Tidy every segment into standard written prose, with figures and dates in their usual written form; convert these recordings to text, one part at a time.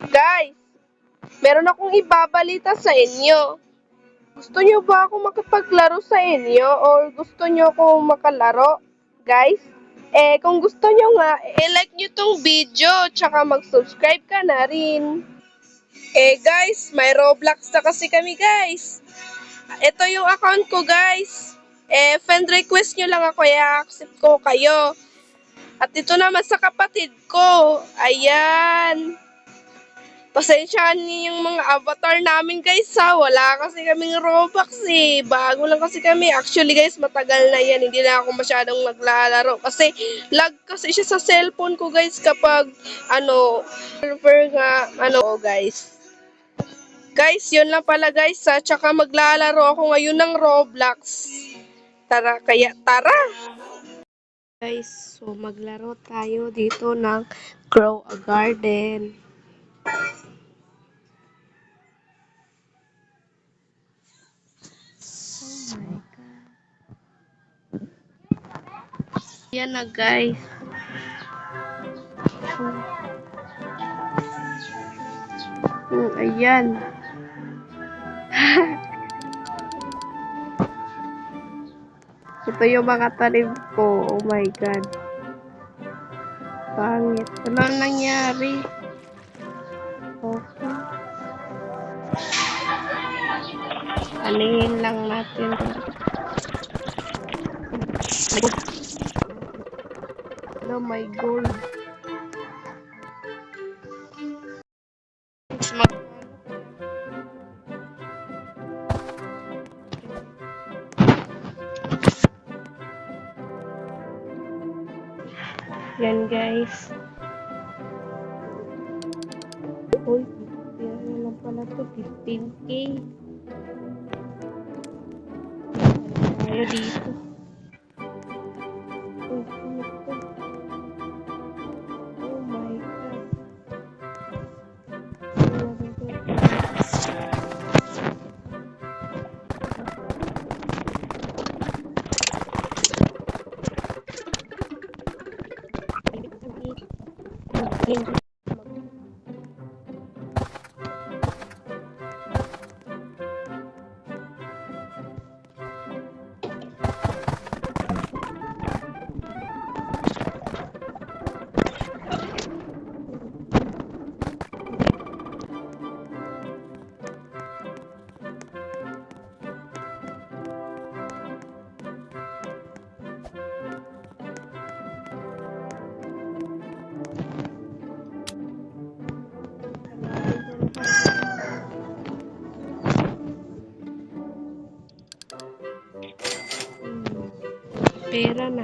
Guys, meron akong ibabalita sa inyo. Gusto nyo ba ako makipaglaro sa inyo or gusto nyo akong makalaro? Guys, kung gusto nyo nga, like nyo tong video, tsaka mag-subscribe ka na rin. Guys, may Roblox na kasi kami guys. Ito yung account ko guys. Friend request nyo lang ako, i-accept ko kayo. At ito naman sa kapatid ko. Ayan. Pasensyaan niyo yung mga avatar namin guys ha. Wala kasi kaming Robux eh. Bago lang kasi kami. Actually guys, matagal na yan. Hindi na ako masyadong naglalaro. Kasi lag kasi siya sa cellphone ko guys kapag server nga guys. Guys, yun lang pala guys ha. Tsaka maglalaro ako ngayon ng Roblox. Tara, tara! Guys, so maglaro tayo dito ng Grow a Garden. Oh my God. Yan na guys. Ayan. Ito yung mga tanim ko. Oh my God. Pangit. Ano nangyari? Okay. Anihin lang natin. Oh my God. Yan guys. Uy, yan lang pala to. 15K. Tayo dito. Uy, ano to? Oh my God. Pera na.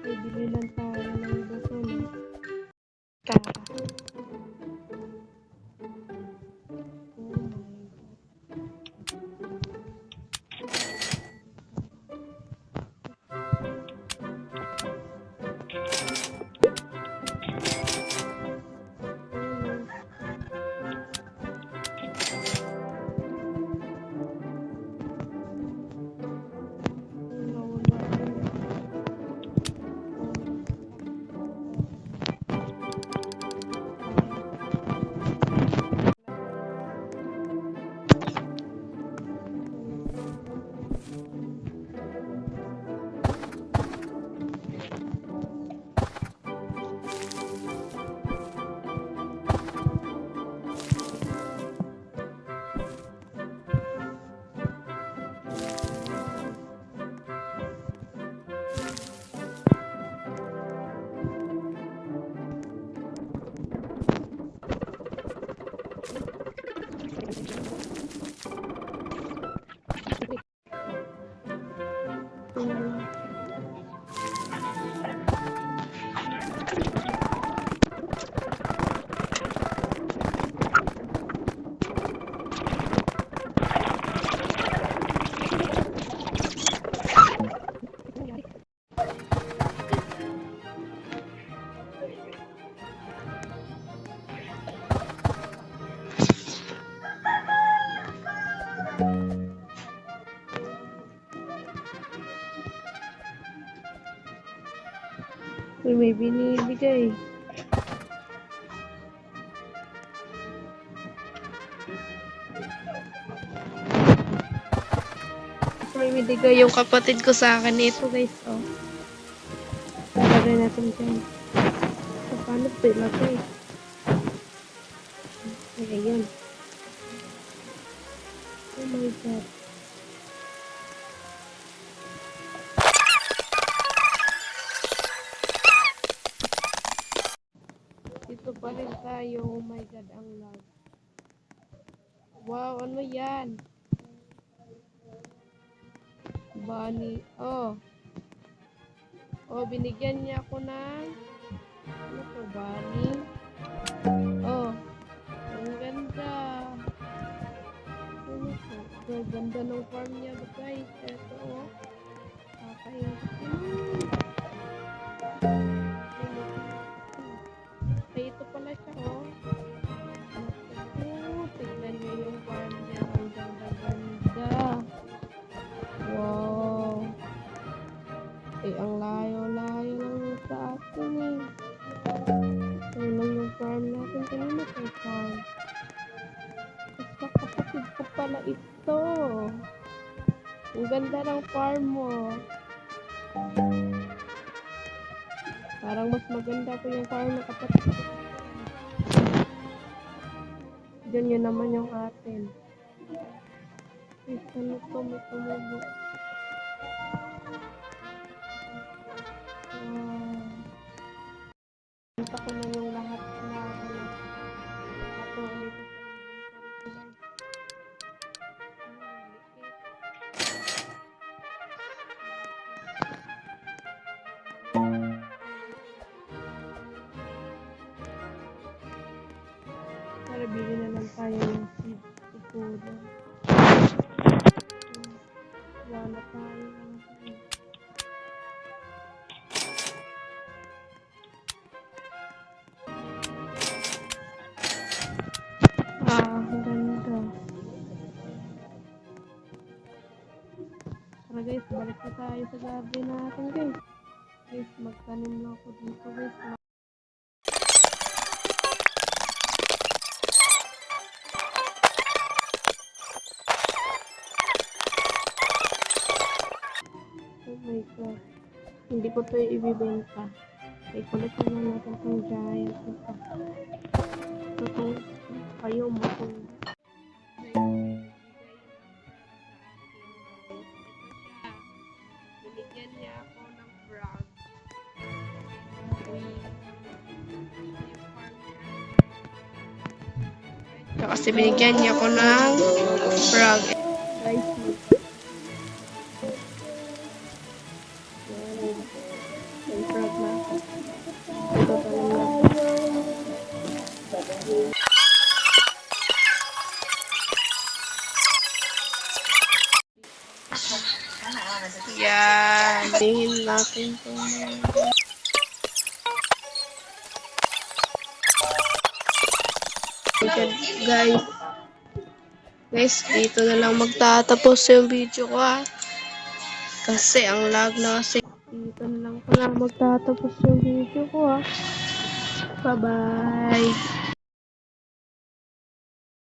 Bibili lang tayo ng baso na. Tara. Uy, may binibigay. May binigay yung kapatid ko sa akin. Ito guys, oh. Lagay natin dyan. So, paano ito ilagay? Ayan. Oh my God. Dito pa rin tayo. Oh my God, ang lag. Wow, ano yan? Bunny. Oh. Oh, binigyan niya ako ng ano to, bunny? Oh. Ang ganda. Ano to? So, ganda ng farm niya, guys. Ito, oh. Ay, ito pala siya, oh. Oh, tignan niyo yung farm niya. Ang ganda-ganda. Wow. Eh, ang layo-layo lang sa atin, eh. Ito lang yung farm natin. Kanina pa yung farm. Basta kapatid ko pala ito. Ang ganda ng farm mo. Parang mas maganda po yung farm na kapatid ko. Diyan yun naman yung atin. Isa na to, may tumubo. Punta ko na yung lahat na ito ulit sa inventory ko, guys. Para bili na lang tayo ng seed. Siguro. Wala na tayo. Ang ganda. Tara guys, balik na tayo sa garden natin, guys. Guys, magtanim lang ako dito, guys. Oh my God. Hindi ko ito ibibenta. I-collect na lang natin itong giant ito. Ito itong kayo mo kung binigyan niya ako ng frog. Kasi binigyan niya ako ng frog. Guys, yung frog na. Ito talaga. Yan. Tingin natin ito. Guys, dito na lang magtatapos yung video ko, ha. Kasi ang lag na kasi. Dito na lang pala magtatapos yung video ko, ha. Bye-bye.